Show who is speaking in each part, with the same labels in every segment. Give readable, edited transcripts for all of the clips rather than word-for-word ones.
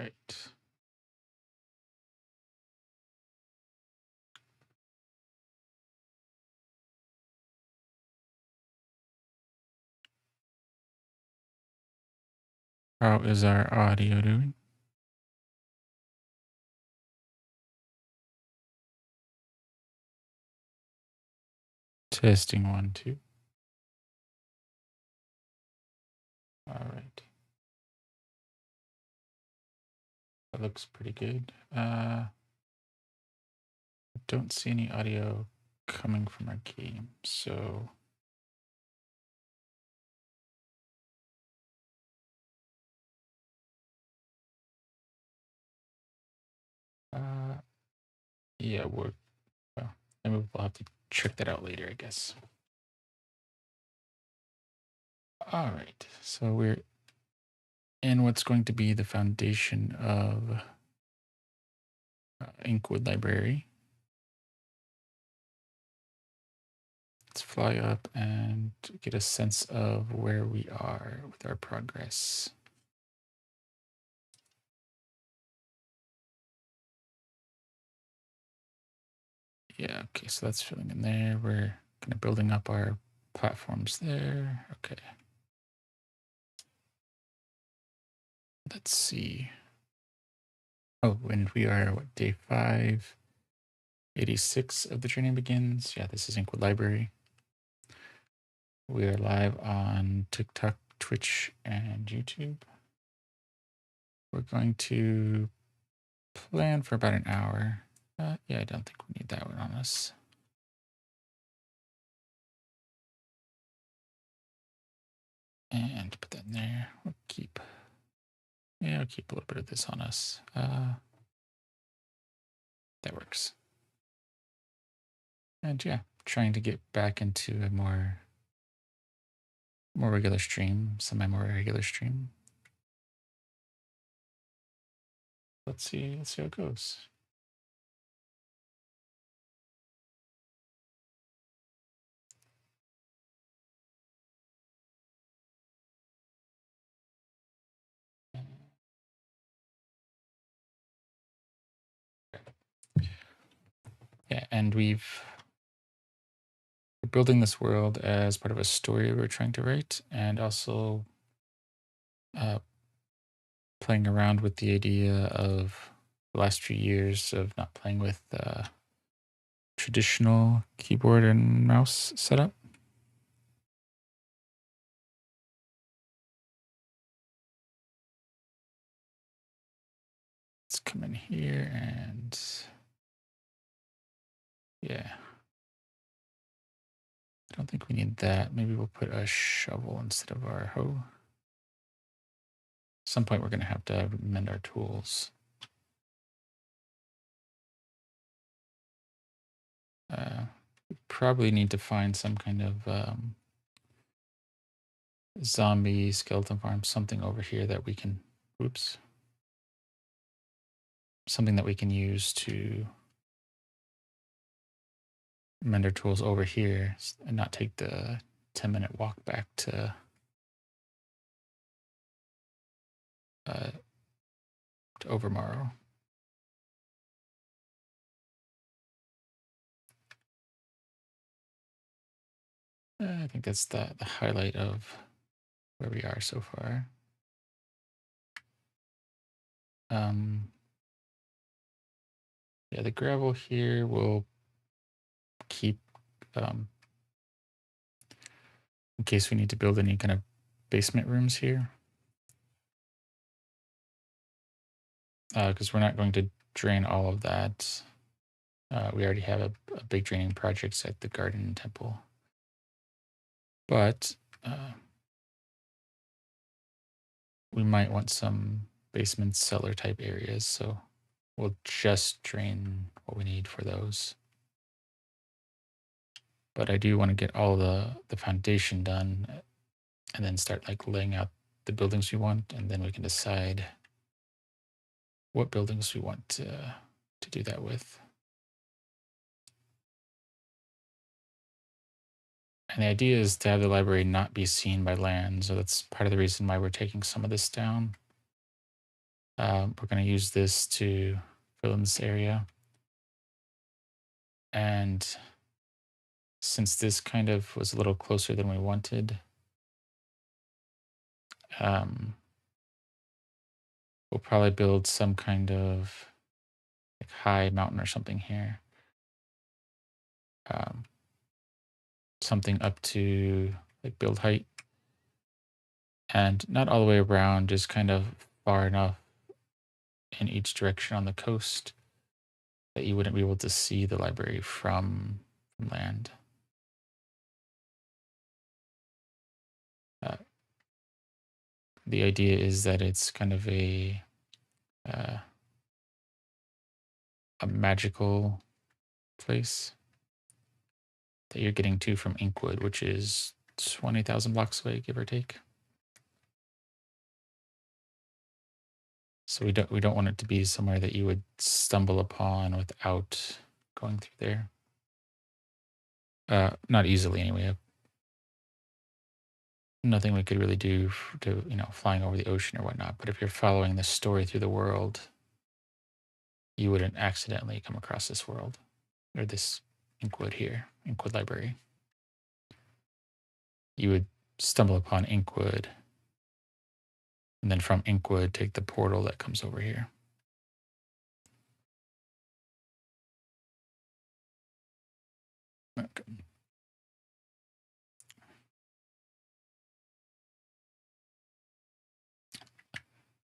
Speaker 1: right. How is our audio doing? Testing 1, 2. All right. That looks pretty good. I don't see any audio coming from our game, so yeah, well, maybe we'll have to check that out later, I guess. All right, so we're in what's going to be the foundation of Inkwood Library. Let's fly up and get a sense of where we are with our progress. Yeah, okay, so that's filling in there. We're kind of building up our platforms there. Okay. Let's see. Oh, and we are, what, day 586 of the training begins. Yeah, this is Inkwood Library. We are live on TikTok, Twitch, and YouTube. We're going to plan for about an hour. Yeah, I don't think we need that one on us. And put that in there. I'll keep a little bit of this on us. That works. And yeah, trying to get back into a more regular stream, more regular stream. Let's see how it goes. Yeah, and we're building this world as part of a story we're trying to write, and also playing around with the idea of the last few years of not playing with traditional keyboard and mouse setup. Let's come in here and yeah. I don't think we need that. Maybe we'll put a shovel instead of our hoe. At some point we're going to have to mend our tools. We probably need to find some kind of zombie skeleton farm, something over here that we can, something that we can use to mend our tools over here and not take the 10-minute walk back to Overmorrow. I think that's the highlight of where we are so far. Yeah, the gravel here will keep in case we need to build any kind of basement rooms here. Because we're not going to drain all of that. We already have a big draining projects at the garden and temple. But we might want some basement cellar type areas, so we'll just drain what we need for those. But I do want to get all the foundation done and then start like laying out the buildings we want, and then we can decide what buildings we want to do that with. And the idea is to have the library not be seen by land, so that's part of the reason why we're taking some of this down. We're going to use this to fill in this area. And since this kind of was a little closer than we wanted, we'll probably build some kind of like high mountain or something here. Something up to like build height, and not all the way around, just kind of far enough in each direction on the coast that you wouldn't be able to see the library from land. The idea is that it's kind of a magical place that you're getting to from Inkwood, which is 20,000 blocks away, give or take. So we don't want it to be somewhere that you would stumble upon without going through there. Not easily, anyway. Nothing we could really do to, flying over the ocean or whatnot. But if you're following the story through the world, you wouldn't accidentally come across this world or this Inkwood here, Inkwood Library. You would stumble upon Inkwood, and then from Inkwood, take the portal that comes over here. Okay.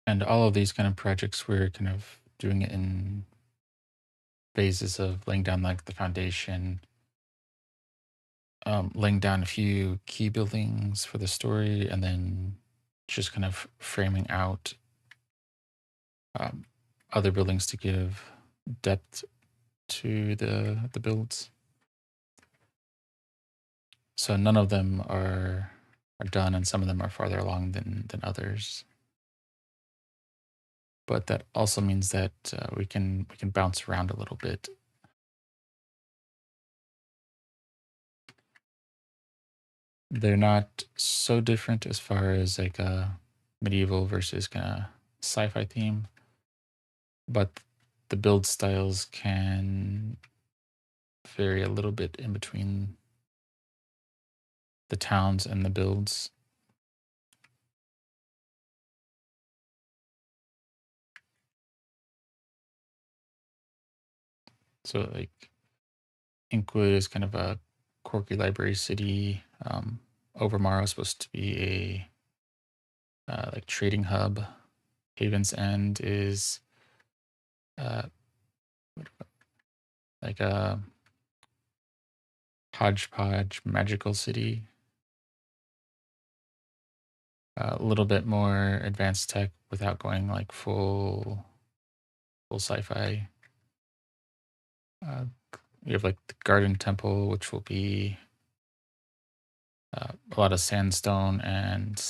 Speaker 1: And all of these kind of projects, we're kind of doing it in phases of laying down like the foundation, laying down a few key buildings for the story, and then just kind of framing out other buildings to give depth to the builds. So none of them are done, and some of them are farther along than others. But that also means that we can bounce around a little bit. They're not so different as far as like a medieval versus kind of sci-fi theme, but the build styles can vary a little bit in between the towns and the builds. So like Inkwood is kind of a quirky library city. Overmorrow is supposed to be a like trading hub. Haven's End is like a hodgepodge magical city. A little bit more advanced tech without going like full sci-fi. We have like the Garden Temple, which will be a lot of sandstone and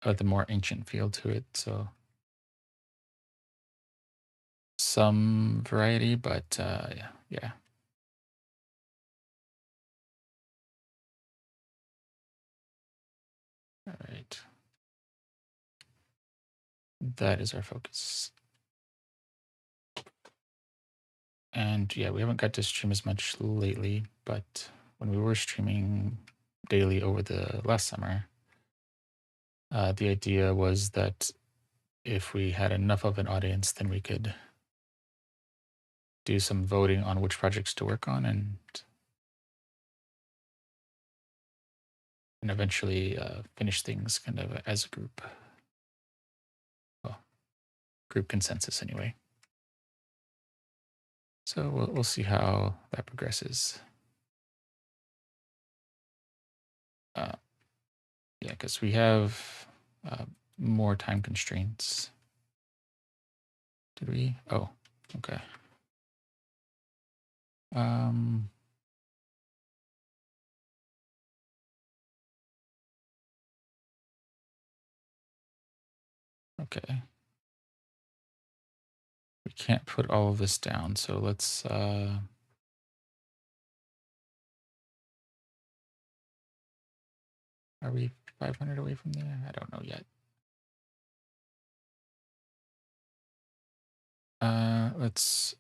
Speaker 1: the more ancient feel to it. So some variety, but yeah. All right. That is our focus. And yeah, we haven't got to stream as much lately, but when we were streaming daily over the last summer, the idea was that if we had enough of an audience, then we could do some voting on which projects to work on and eventually finish things kind of as a group. Well, group consensus anyway. So we'll see how that progresses. Yeah, because we have more time constraints. Did we? Oh, okay. Okay. We can't put all of this down, so let's Are we 500 away from there? I don't know yet. Let's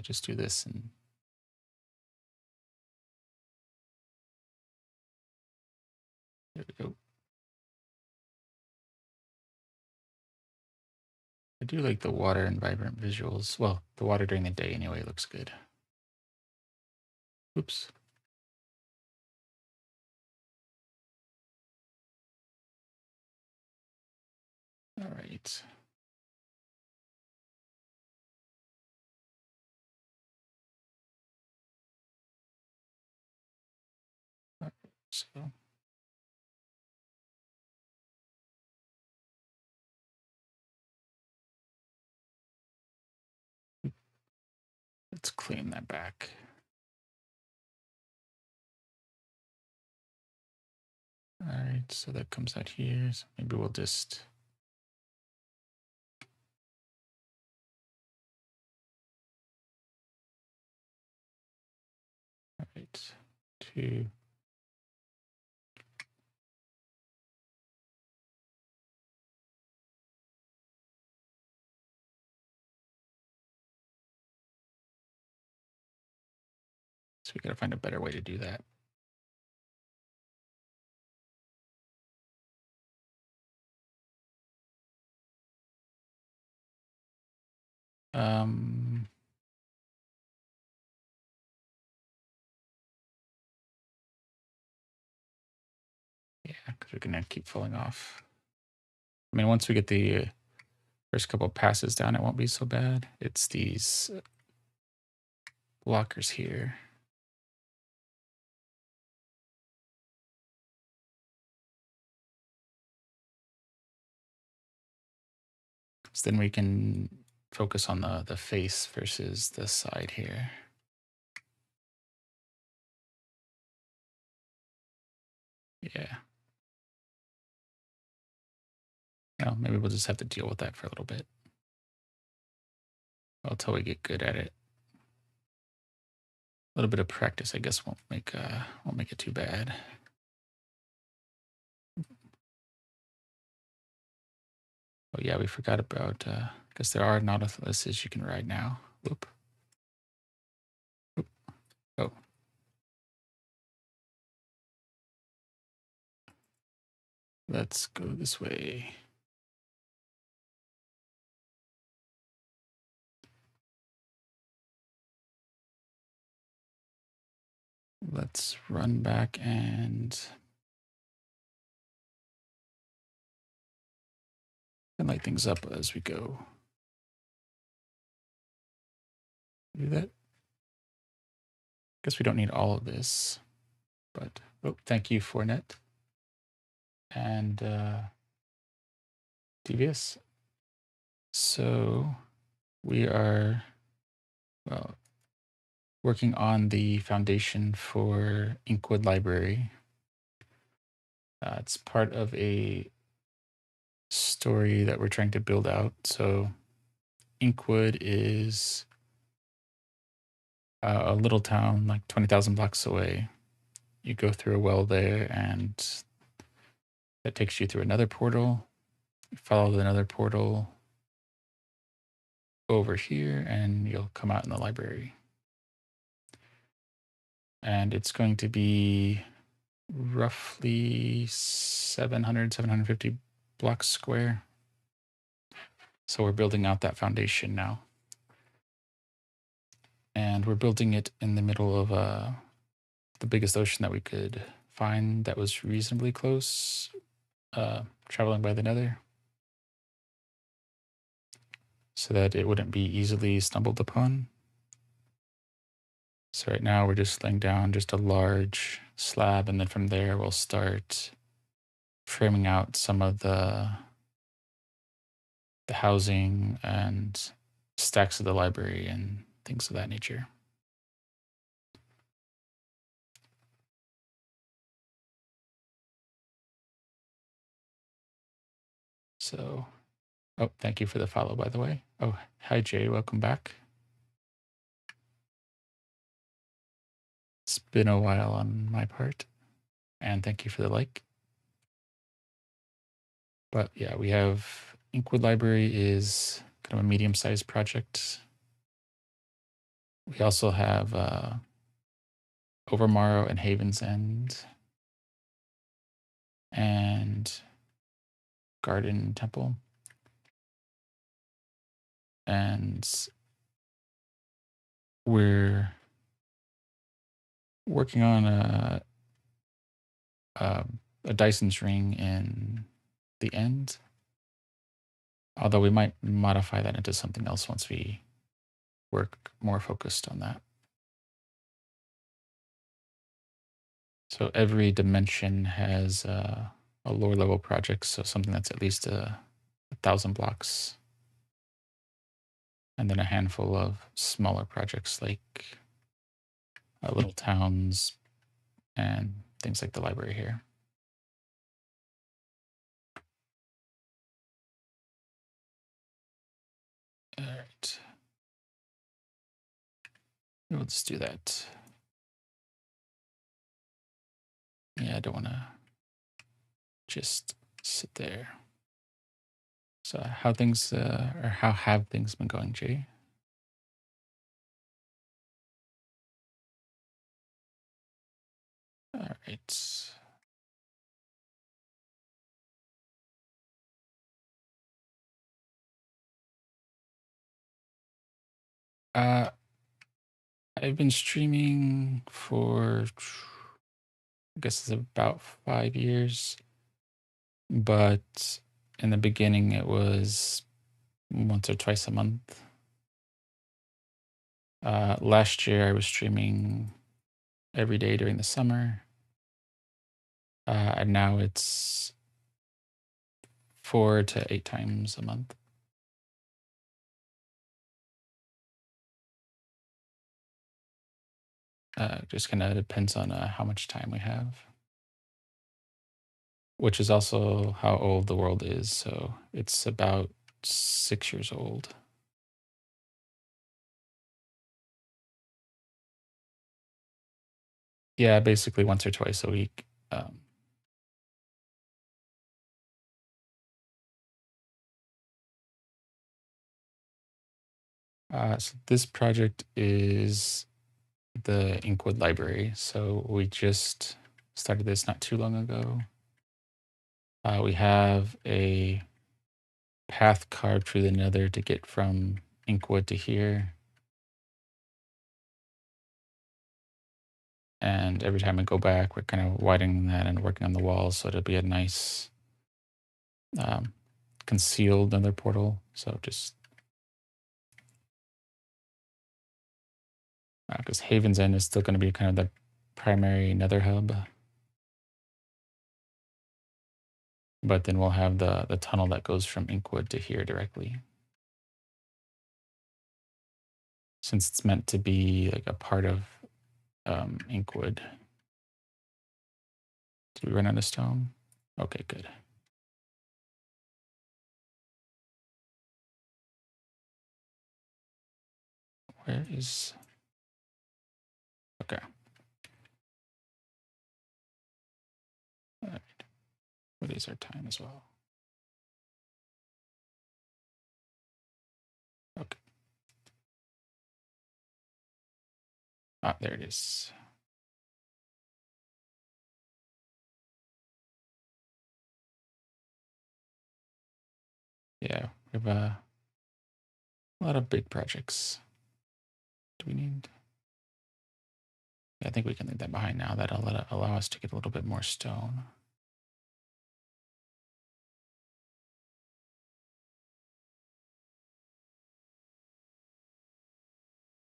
Speaker 1: just do this and there we go. I do like the water and vibrant visuals. Well, the water during the day anyway looks good. Oops. All right. So let's claim that back. All right, so that comes out here. So maybe we'll just all right, 2. So we got to find a better way to do that. Yeah, because we're gonna keep falling off. I mean, once we get the first couple passes down, it won't be so bad. It's these blockers here. So then we can focus on the face versus the side here. Yeah. Well, maybe we'll just have to deal with that for a little bit until we get good at it. A little bit of practice, I guess, won't make it too bad. Oh yeah, we forgot about because there are Nautiluses you can ride now. Whoop. Whoop. Oh. Let's go this way. Let's run back and light things up as we go. Do that. Guess we don't need all of this, but oh, thank you, Fornet and Devious. So we are, well, working on the foundation for Inkwood Library. It's part of a story that we're trying to build out. So Inkwood is a little town like 20,000 blocks away. You go through a well there, and that takes you through another portal. You follow another portal over here, and you'll come out in the library. And it's going to be roughly 750 blocks square. So we're building out that foundation now. And we're building it in the middle of the biggest ocean that we could find that was reasonably close, traveling by the nether, so that it wouldn't be easily stumbled upon. So right now we're just laying down just a large slab, and then from there we'll start framing out some of the housing and stacks of the library and things of that nature. So Oh, thank you for the follow, by the way. Oh, hi, Jay. Welcome back. It's been a while on my part. And thank you for the like. But yeah, we have Inkwood Library is kind of a medium-sized project. We also have Overmorrow and Haven's End and Garden Temple. And we're working on a Dyson's ring in the end. Although we might modify that into something else once we work more focused on that. So every dimension has a lower level project, so something that's at least 1,000 blocks. And then a handful of smaller projects like little towns and things like the library here. All right. We'll just do that. Yeah, I don't want to just sit there. So how things or how have things been going, Jay? All right. I've been streaming for, I guess it's about 5 years, but in the beginning it was once or twice a month. Last year I was streaming every day during the summer, and now it's 4 to 8 times a month. Just kind of depends on how much time we have, which is also how old the world is. So it's about 6 years old. Yeah, basically once or twice a week. So this project is the Inkwood Library. So we just started this not too long ago. We have a path carved through the nether to get from Inkwood to here. And every time we go back, we're kind of widening that and working on the walls so it'll be a nice concealed nether portal. So just because Haven's End is still going to be kind of the primary nether hub. But then we'll have the tunnel that goes from Inkwood to here directly. Since it's meant to be like a part of Inkwood. Did we run out of stone? Okay, good. Where is... Okay. All right. What is our time as well? Okay. Ah, there it is. Yeah, we have a lot of big projects. Do we need... Yeah, I think we can leave that behind now. That'll allow us to get a little bit more stone.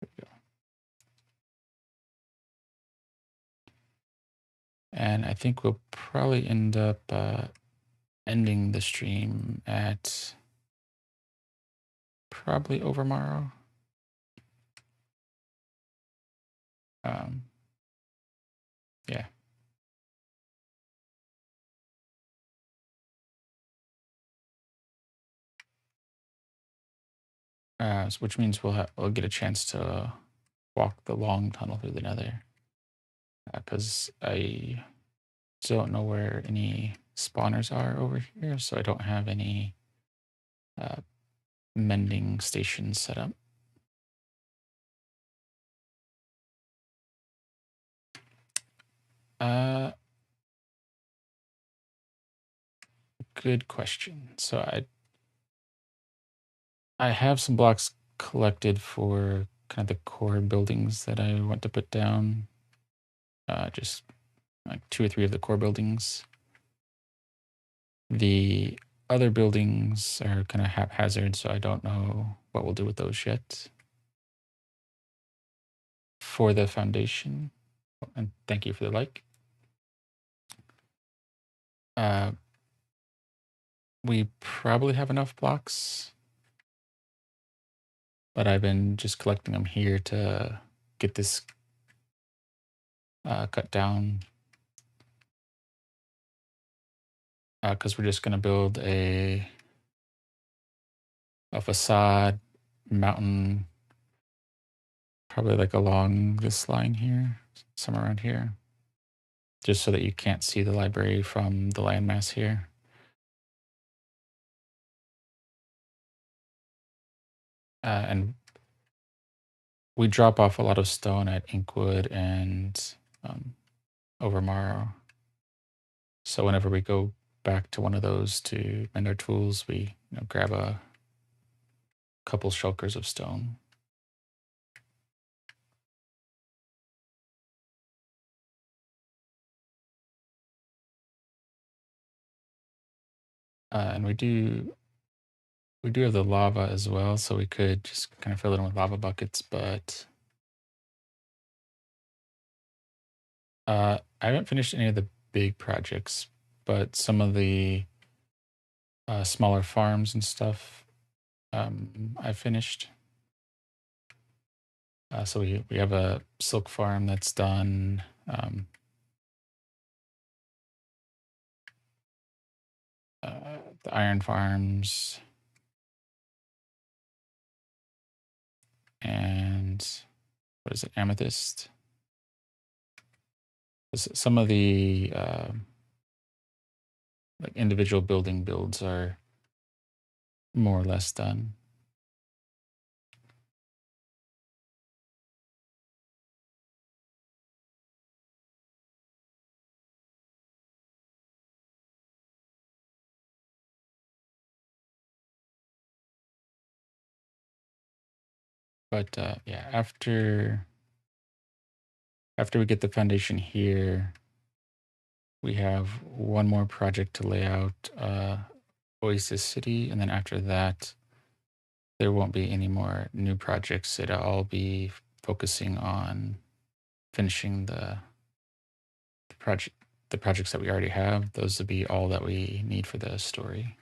Speaker 1: There we go. And I think we'll probably end up ending the stream at probably Overmorrow. Yeah. which means we'll get a chance to walk the long tunnel through the Nether. Because I don't know where any spawners are over here, so I don't have any mending stations set up. Good question. So I have some blocks collected for kind of the core buildings that I want to put down. Just like 2 or 3 of the core buildings. The other buildings are kind of haphazard, so I don't know what we'll do with those yet. For the foundation, and thank you for the like. We probably have enough blocks, but I've been just collecting them here to get this cut down. Because we're just going to build a facade mountain, probably like along this line here, somewhere around here, just so that you can't see the library from the landmass here. And we drop off a lot of stone at Inkwood and Overmorrow. So whenever we go back to one of those to mend our tools, we grab a couple shulkers of stone. And we do have the lava as well, so we could just kind of fill it in with lava buckets, but I haven't finished any of the big projects, but some of the smaller farms and stuff I finished. So we have a silk farm that's done. The iron farms and what is it, amethyst? Some of the like individual building builds are more or less done. But yeah, after we get the foundation here, we have one more project to lay out Oasis City, and then after that, there won't be any more new projects. It'll all be focusing on finishing the projects that we already have. Those will be all that we need for the story.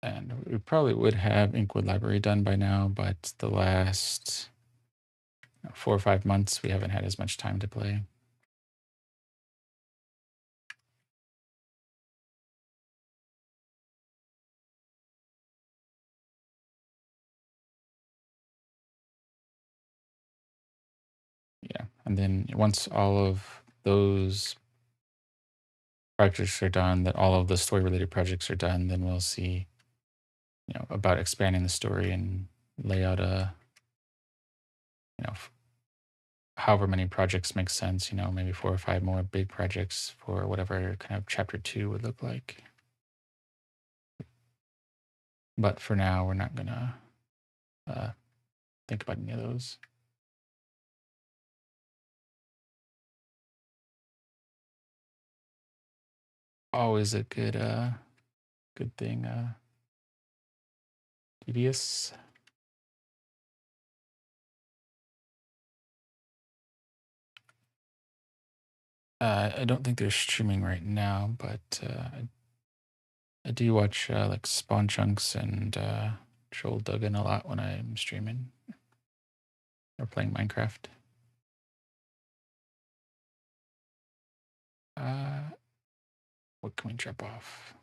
Speaker 1: And we probably would have Inkwood Library done by now, but the last 4 or 5 months, we haven't had as much time to play. Yeah, and then once all of those projects are done, that all of the story-related projects are done, then we'll see, about expanding the story and lay out a, however many projects make sense, maybe 4 or 5 more big projects for whatever kind of chapter 2 would look like. But for now, we're not gonna think about any of those. Always a good thing. Devious. I don't think they're streaming right now, but I do watch like Spawn Chunks and Joel Duggan a lot when I'm streaming or playing Minecraft. What can we drop off?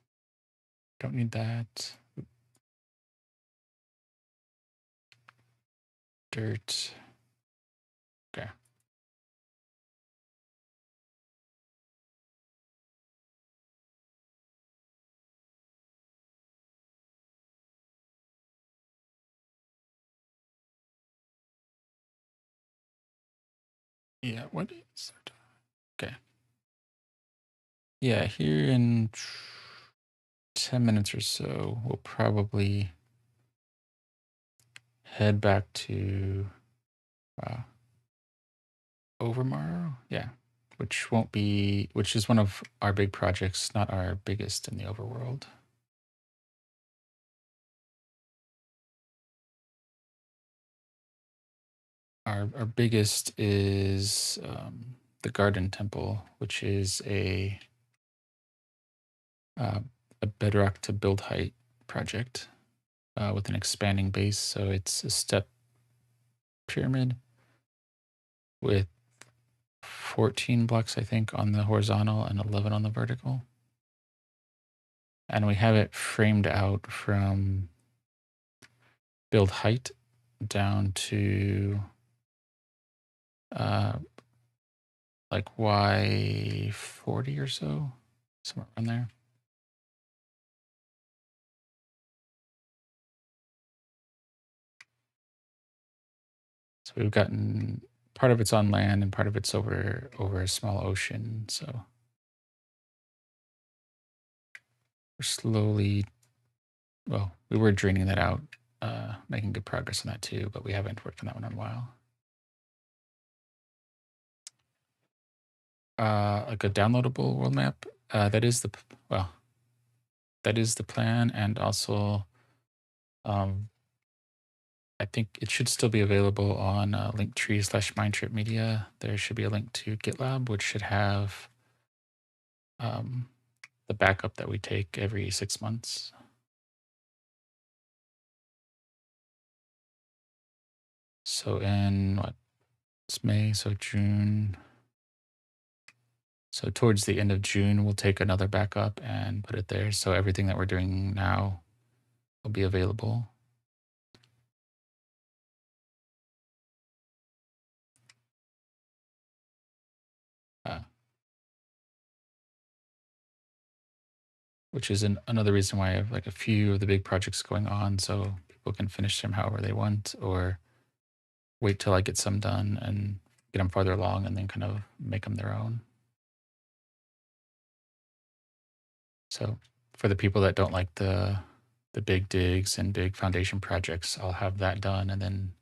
Speaker 1: Don't need that. Dirt. Okay. Yeah, what is it? Okay. Yeah, here in 10 minutes or so, we'll probably head back to Overmorrow. Yeah, which is one of our big projects, not our biggest in the overworld. Our biggest is the Garden Temple, which is uh, a bedrock to build height project with an expanding base. So it's a step pyramid with 14 blocks, I think, on the horizontal and 11 on the vertical. And we have it framed out from build height down to like Y40 or so, somewhere around there. So we've gotten part of it's on land and part of it's over a small ocean. So we're slowly, well, we were draining that out, making good progress on that too, but we haven't worked on that one in a while. Like a downloadable world map. That is the well, that is the plan, and also, I think it should still be available on Linktree/Mindtrip Media. There should be a link to GitLab, which should have the backup that we take every 6 months. So in what? It's May, so June. So towards the end of June, we'll take another backup and put it there. So everything that we're doing now will be available. Which is another reason why I have like a few of the big projects going on, so people can finish them however they want, or wait till I get some done and get them farther along and then kind of make them their own. So for the people that don't like the big digs and big foundation projects, I'll have that done, and then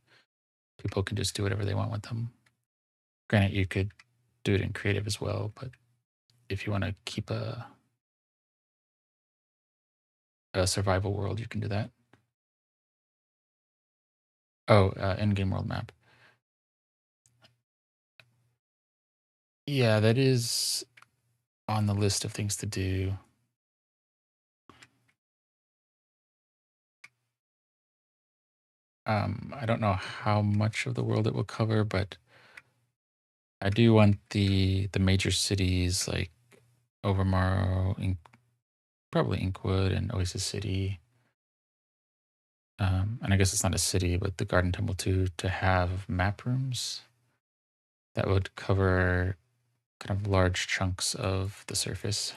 Speaker 1: people can just do whatever they want with them. Granted, you could do it in creative as well, but if you want to keep a survival world, you can do that. Oh, in-game world map. Yeah, that is on the list of things to do. I don't know how much of the world it will cover, but I do want the major cities like Overmorrow, probably Inkwood and Oasis City. And I guess it's not a city, but the Garden Temple too, to have map rooms that would cover kind of large chunks of the surface.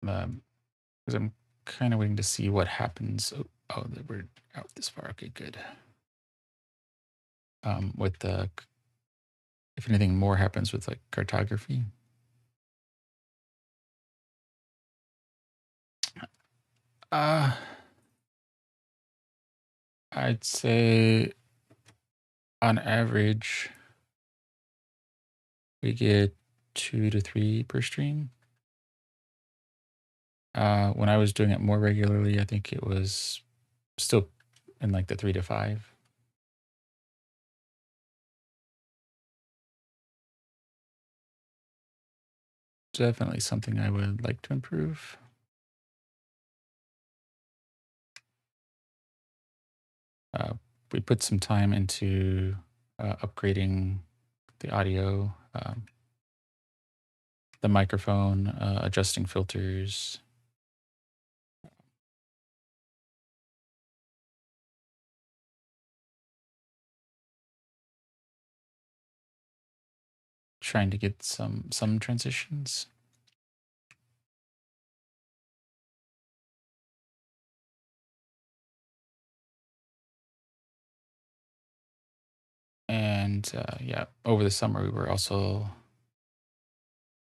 Speaker 1: Because I'm kind of waiting to see what happens. Oh, we're out this far. Okay, good. With the, if anything more happens with like cartography. I'd say on average, we get 2 to 3 per stream. When I was doing it more regularly, I think it was still in like the 3 to 5. definitely something I would like to improve. Uh, we put some time into upgrading the audio, the microphone, adjusting filters. Trying to get some transitions. And yeah, over the summer we were also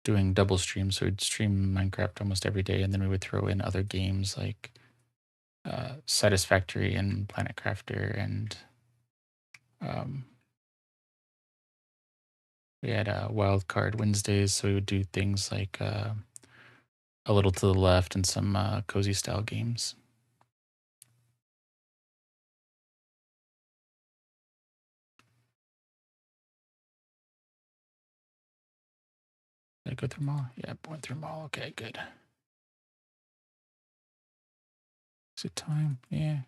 Speaker 1: doing double streams. So we'd stream Minecraft almost every day, and then we would throw in other games like Satisfactory and Planet Crafter, and um, we had Wild Card Wednesdays. So we would do things like A Little to the Left and some cozy style games. Did I go through them all? Yeah, I went through them all. Okay, good. Is it time? Yeah.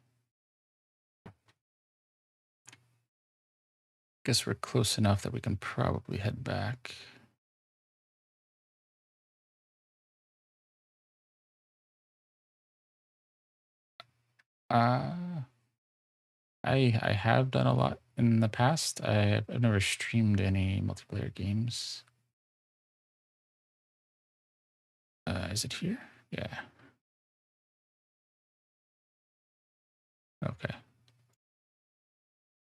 Speaker 1: Guess we're close enough that we can probably head back. Uh, I have done a lot in the past. I've never streamed any multiplayer games. Is it here? Yeah. Okay.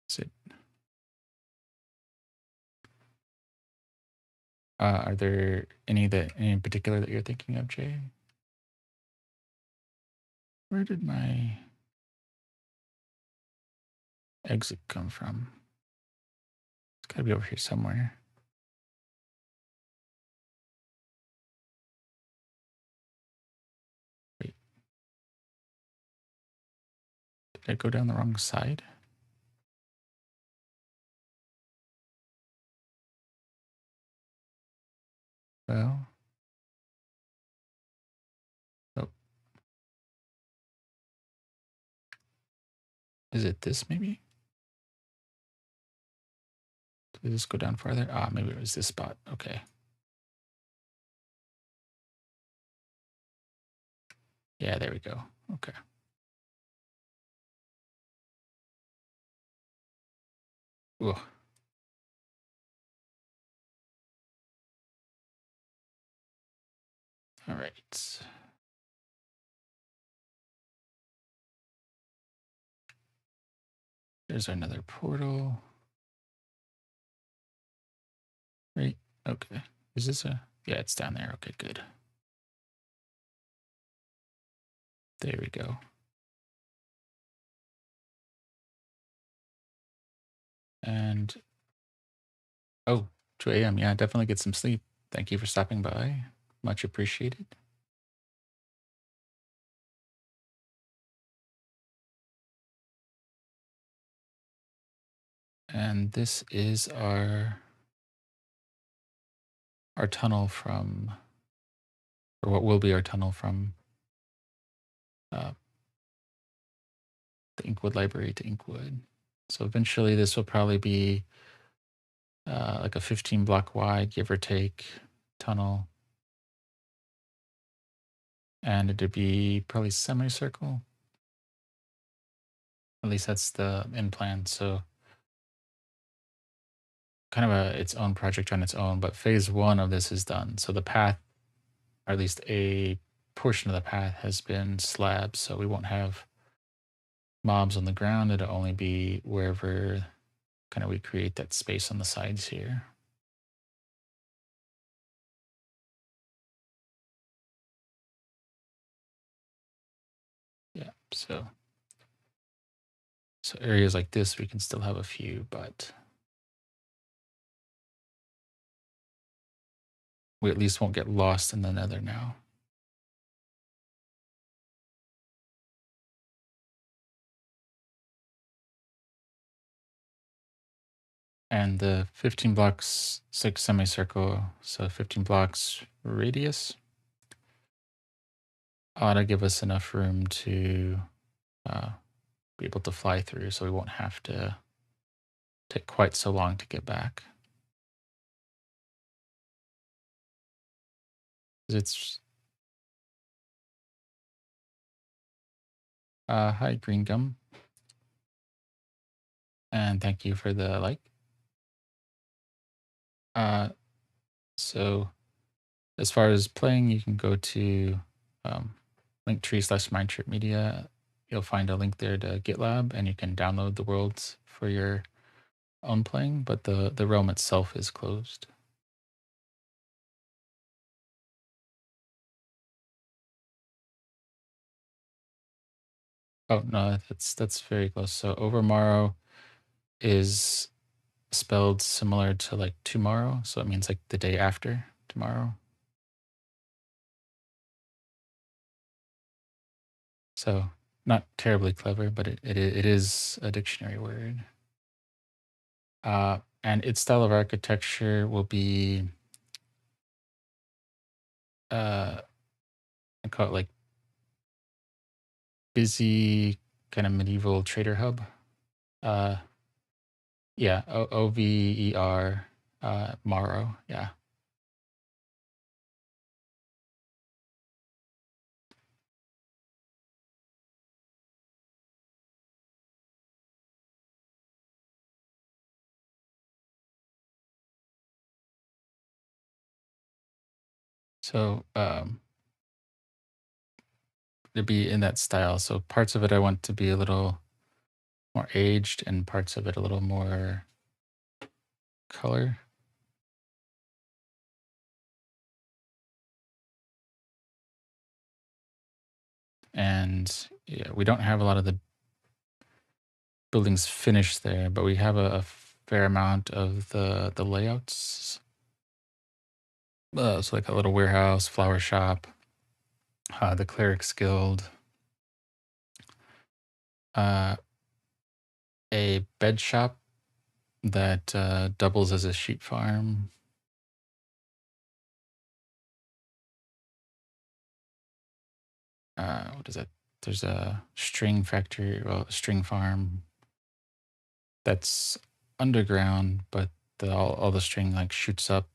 Speaker 1: Is it? Are there any in particular that you're thinking of, Jay? Where did my exit come from? It's gotta be over here somewhere. Wait, did I go down the wrong side? Well, oh, is it this maybe? Did this go down farther? Ah, maybe it was this spot. Okay. Yeah, there we go. Okay. Ugh. All right. There's another portal. Right. Okay. Is this a? Yeah, it's down there. Okay, good. There we go. And oh, 2 a.m. Yeah, definitely get some sleep. Thank you for stopping by. Much appreciated. And this is our tunnel from, or what will be our tunnel from uh, the Inkwood Library to Inkwood. So eventually this will probably be like a 15 block wide, give or take, tunnel. And it'd be probably semicircle. At least that's the end plan. So kind of its own project on its own, but phase one of this is done. So the path, or at least a portion of the path, has been slabbed. So we won't have mobs on the ground. It'll only be wherever kind of we create that space on the sides here. Yeah, so areas like this, we can still have a few, but we at least won't get lost in the nether now. And the 15 blocks, 6 semicircle, so 15 blocks radius ought to give us enough room to be able to fly through, so we won't have to take quite so long to get back. 'Cause it's hi Green Gum, and thank you for the like. Uh, so as far as playing, you can go to linktree/mindtripmedia. You'll find a link there to GitLab, and you can download the worlds for your own playing. But the realm itself is closed. Oh no, that's very close. So Overmorrow is spelled similar to like tomorrow, so it means like the day after tomorrow. So not terribly clever, but it is a dictionary word. And its style of architecture will be I call it like busy kind of medieval trader hub. Uh, yeah, Over, Morrow. Yeah. So to be in that style. So parts of it I want to be a little more aged, and parts of it a little more color. And yeah, we don't have a lot of the buildings finished there, but we have a fair amount of the layouts. So like a little warehouse, flower shop, the cleric's guild, uh, a bed shop that doubles as a sheep farm. What is that? There's a string factory, well, a string farm that's underground, but all the string like shoots up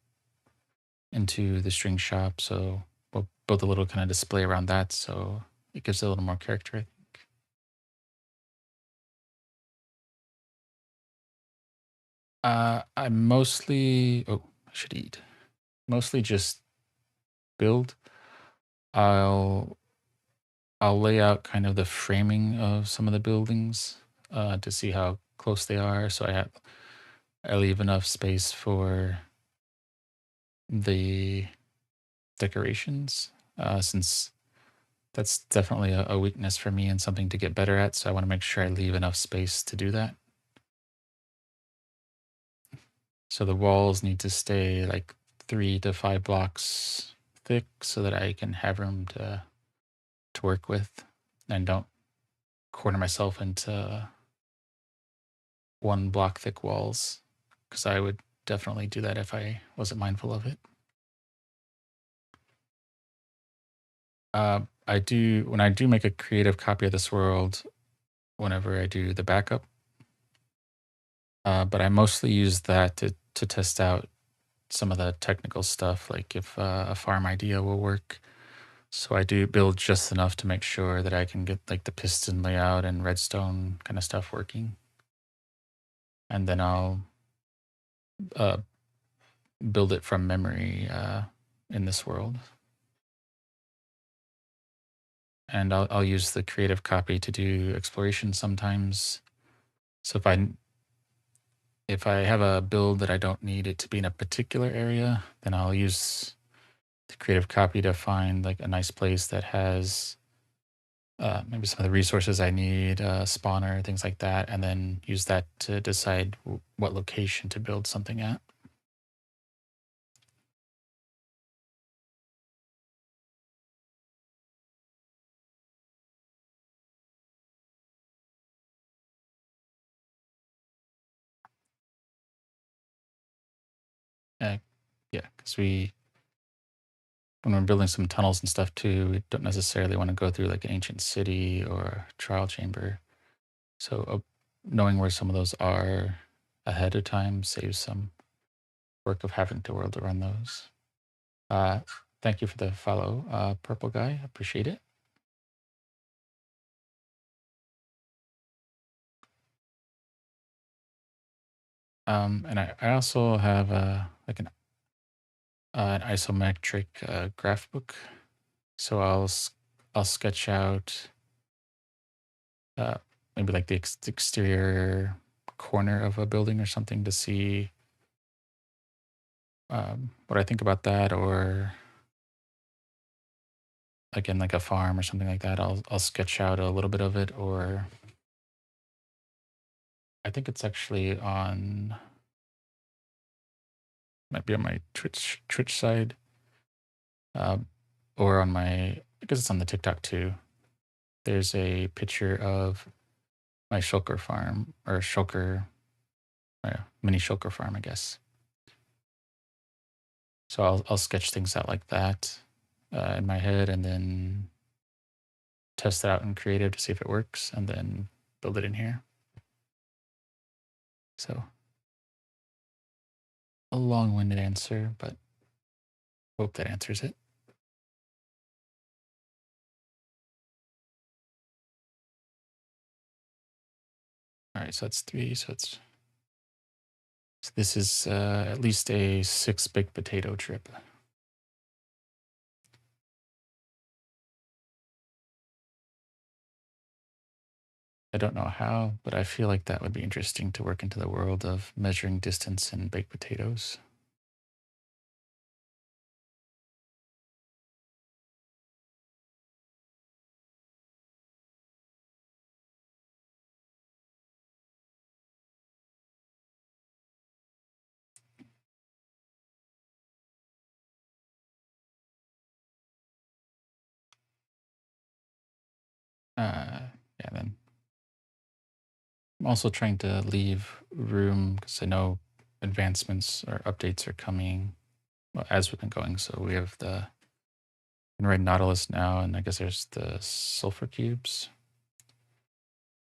Speaker 1: into the string shop. So we'll build a little kind of display around that, so it gives it a little more character, I think. I mostly I should eat. Mostly just build. I'll I'll lay out kind of the framing of some of the buildings to see how close they are. So I leave enough space for the decorations, since that's definitely a weakness for me and something to get better at. So I want to make sure I leave enough space to do that. So the walls need to stay like 3 to 5 blocks thick so that I can have room to work with and don't corner myself into 1 block thick walls, because I would definitely do that if I wasn't mindful of it. I do when I do make a creative copy of this world, whenever I do the backup, but I mostly use that to test out some of the technical stuff, like if a farm idea will work. So I do build just enough to make sure that I can get like the piston layout and redstone kind of stuff working, and then I'll uh, build it from memory in this world. And I'll use the creative copy to do exploration sometimes. So if I have a build that I don't need it to be in a particular area, then I'll use the creative copy to find like a nice place that has maybe some of the resources I need, spawner, things like that, and then use that to decide what location to build something at. Uh, yeah, because when we're building some tunnels and stuff too, we don't necessarily want to go through like an ancient city or a trial chamber. So knowing where some of those are ahead of time saves some work of having to world around those. Uh, Thank you for the follow, Purple Guy. Appreciate it. And I also have like an isometric graph book. So I'll sketch out uh, maybe like the exterior corner of a building or something to see what I think about that, or again like a farm or something like that. I'll sketch out a little bit of it, or I think it's actually on might be on my Twitch side, or on my because it's on the TikTok too. There's a picture of my shulker farm or shulker mini shulker farm, I guess. So I'll sketch things out like that in my head, and then test it out in creative to see if it works, and then build it in here. So a long-winded answer, but hope that answers it. All right, so that's 3. So this is at least a 6 baked potato trip. I don't know how, but I feel like that would be interesting to work into the world of measuring distance in baked potatoes. Yeah, then I'm also trying to leave room because I know advancements or updates are coming as we've been going. So we have the red Nautilus now, and I guess there's the sulfur cubes,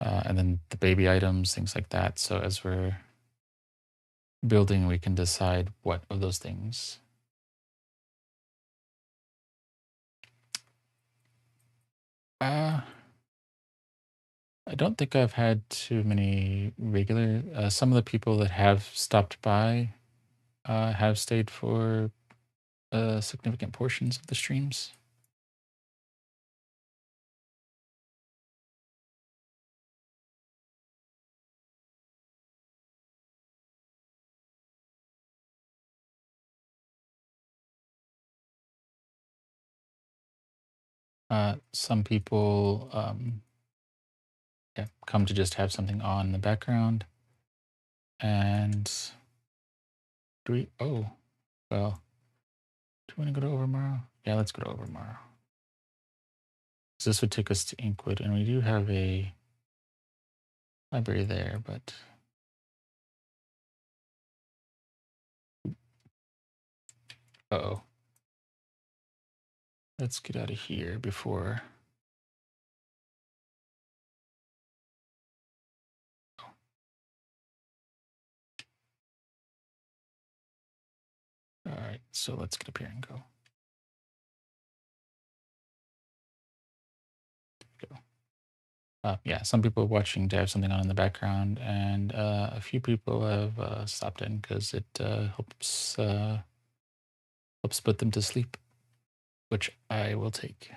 Speaker 1: and then the baby items, things like that. So as we're building, we can decide what of those things. I don't think I've had too many regular. Some of the people that have stopped by have stayed for significant portions of the streams. Some people yeah, come to just have something on in the background. And do we? Oh, well, do we want to go to Overmorrow? Yeah, let's go to Overmorrow. So this would take us to Inkwood, and we do have a library there, but uh-oh. Let's get out of here before. All right, so let's get up here and go. Yeah, some people watching to have something on in the background, and a few people have stopped in because it helps put them to sleep, which I will take.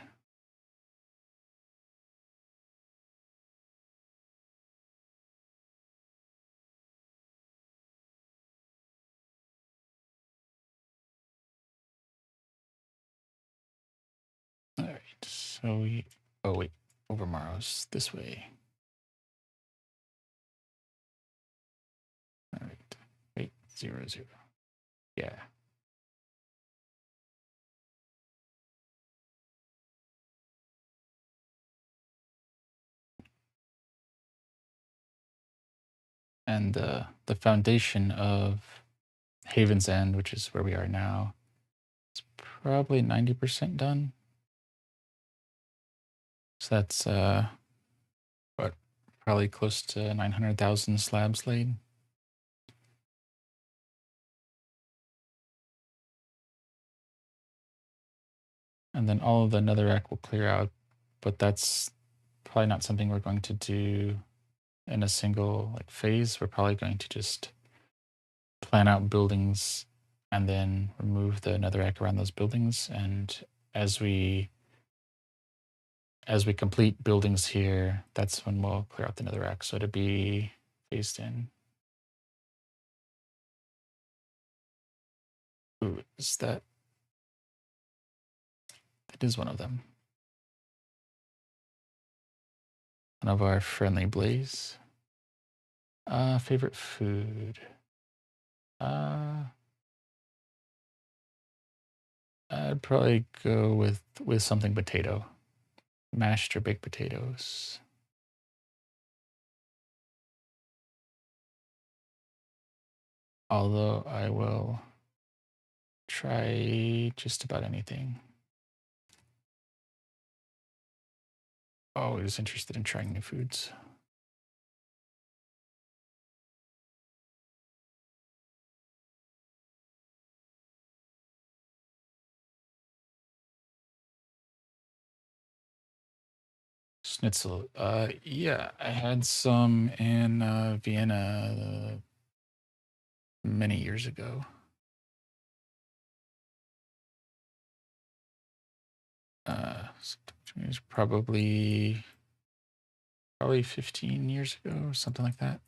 Speaker 1: All right, so we. Oh wait, Overmorrow's this way. All right, wait, 0, 0. Yeah. And the foundation of Haven's End, which is where we are now, It's probably 90% done. So that's what, probably close to 900,000 slabs laid. And then all of the netherrack will clear out, but that's probably not something we're going to do in a single like phase. We're probably going to just plan out buildings and then remove the netherrack around those buildings. And as we complete buildings here, that's when we'll clear out the netherrack. So to be phased in. Ooh, is that? That is one of them. One of our friendly blaze. Favorite food. I'd probably go with something potato. Mashed or baked potatoes. Although I will try just about anything. Always interested in trying new foods. Schnitzel. Yeah, I had some in Vienna many years ago. It was probably 15 years ago, or something like that.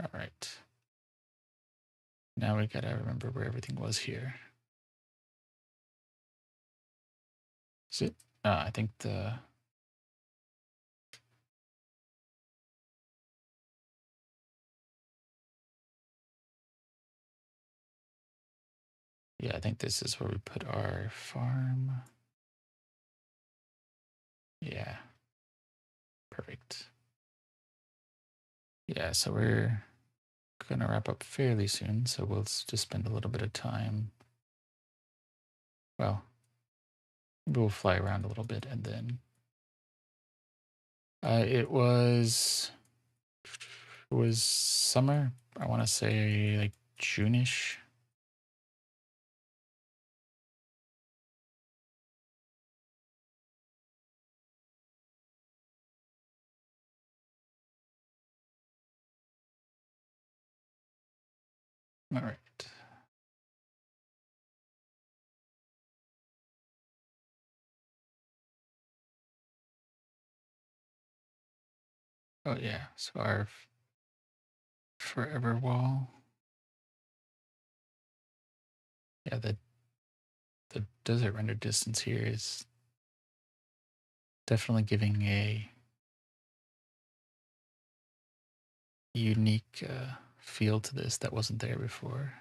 Speaker 1: All right. Now we gotta remember where everything was here. Is it? I think yeah, I think this is where we put our farm. Yeah. Perfect. Yeah, so we're gonna wrap up fairly soon, so we'll just spend a little bit of time. Well, maybe we'll fly around a little bit and then it was summer. I want to say like June-ish. All right. Oh yeah, so our forever wall. Yeah, the desert render distance here is definitely giving a unique feel to this that wasn't there before.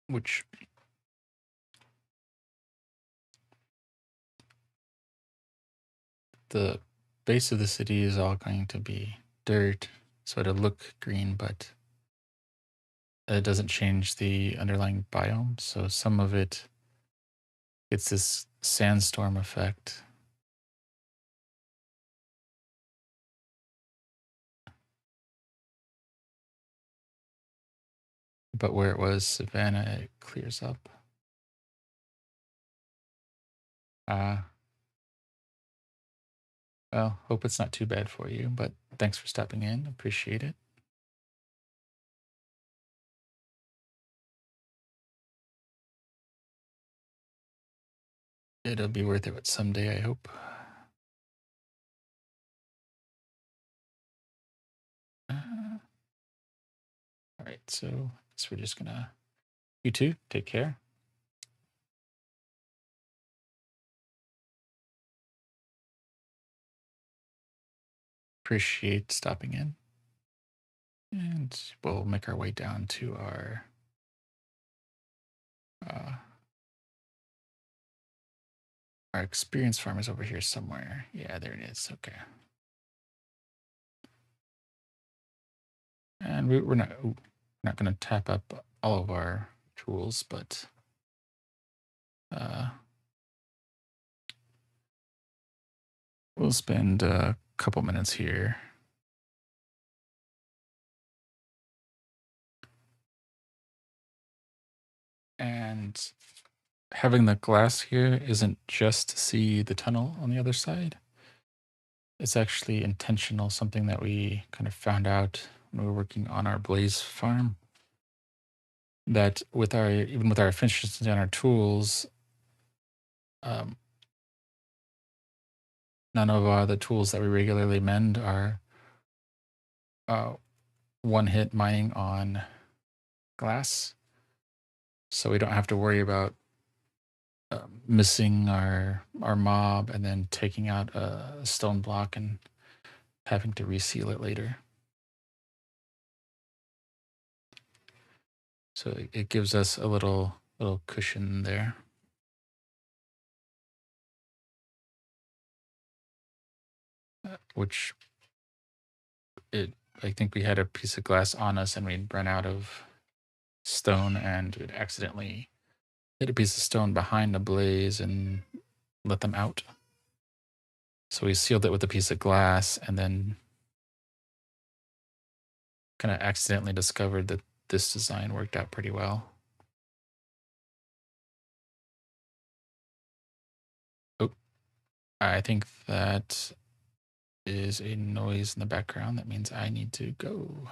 Speaker 1: Which the base of the city is all going to be dirt, so it'll look green, but it doesn't change the underlying biome. So some of it, it's this sandstorm effect. But where it was savanna, it clears up. Well, hope it's not too bad for you, but thanks for stopping in. Appreciate it. It'll be worth it someday, I hope. All right, so I guess we're just gonna, you too, take care. Appreciate stopping in. And we'll make our way down to our uh, Our experience farm is over here somewhere. Yeah, there it is. Okay. And we're not going to tap up all of our tools, but we'll spend a couple minutes here. And having the glass here isn't just to see the tunnel on the other side. It's actually intentional, something that we kind of found out when we were working on our Blaze farm. That even with our efficiency and our tools, none of the tools that we regularly mend are one-hit mining on glass, so we don't have to worry about missing our mob and then taking out a stone block and having to reseal it later. So it gives us a little cushion there. Which I think we had a piece of glass on us and we'd run out of stone and we'd accidentally hit a piece of stone behind the blaze and let them out. So we sealed it with a piece of glass and then kind of accidentally discovered that this design worked out pretty well. Oh, I think that is a noise in the background. That means I need to go.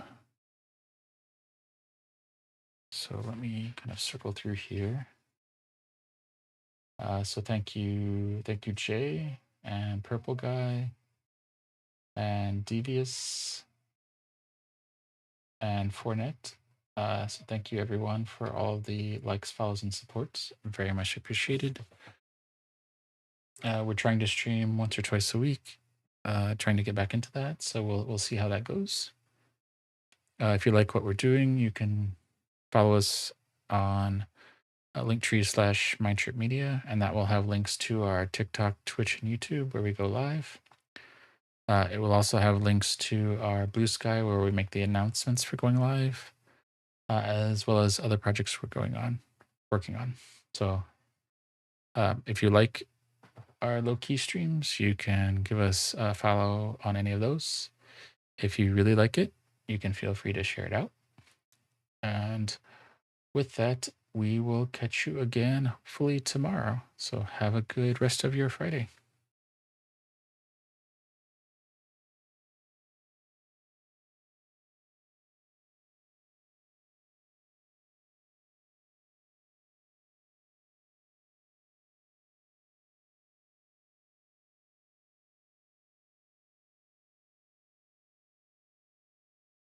Speaker 1: So let me kind of circle through here. So thank you, Jay and Purple Guy and Devious and Fournette. So thank you everyone for all the likes, follows, and supports. Very much appreciated. We're trying to stream once or twice a week. Trying to get back into that, so we'll see how that goes. If you like what we're doing, you can follow us on linktree/mindtripmedia, and that will have links to our TikTok, Twitch, and YouTube where we go live. It will also have links to our Blue Sky where we make the announcements for going live, as well as other projects we're working on. So if you like our low-key streams, you can give us a follow on any of those. If you really like it, you can feel free to share it out. And with that, we will catch you again hopefully tomorrow. So have a good rest of your Friday.